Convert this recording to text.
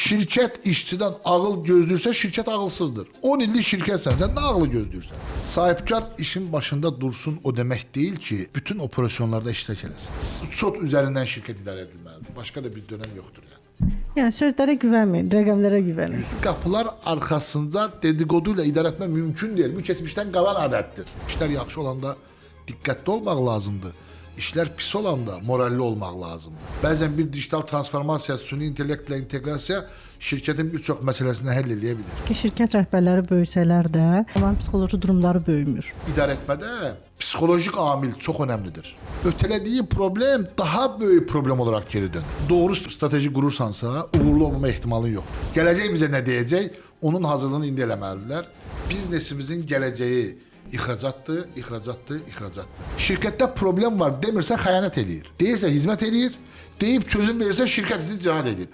Şirket işçiden ağıl gözlürse şirket ağılsızdır. 10 illik şirketsen sen ne ağılı gözlürsen. Sahipkar işin başında dursun o demek değil ki bütün operasyonlarda iştirak eləsin. Sot üzerinden şirket idare edilmelidir. Başka da bir dönem yoktur yani. Yani sözlere güvenmeyin, rakamlara güvenin. Kapılar arkasında dedikoduyla idare etme mümkün değil. Bu geçmişten kalan adettir. İşler yaxşı olanda dikkatli olmak lazımdı. İşler pis olanda moralli olmak lazımdı. Bazen bir dijital transformasiya, süni intellektle integrasiya şirketin birçok meselesini həll edebilir. Ki şirket rəhbərləri böyüsələr də, amma psixoloji durumları böyümür. İdare etmede psikolojik amil çok önemlidir. Ötelediği problem daha büyük problem olarak geri dönür. Doğru strateji kurursansa uğurlu olmama ihtimalin yok. Geleceği bize ne diyecek? Onun hazırlığını indi eləməlidirlər. Biznesimizin geleceği ihracattır, ihracattır, ihracattır. Şirkette problem var demirse xəyanət eləyir. Deyirsə hizmet eləyir, deyip çözüm verirse şirket bizi cihad edir.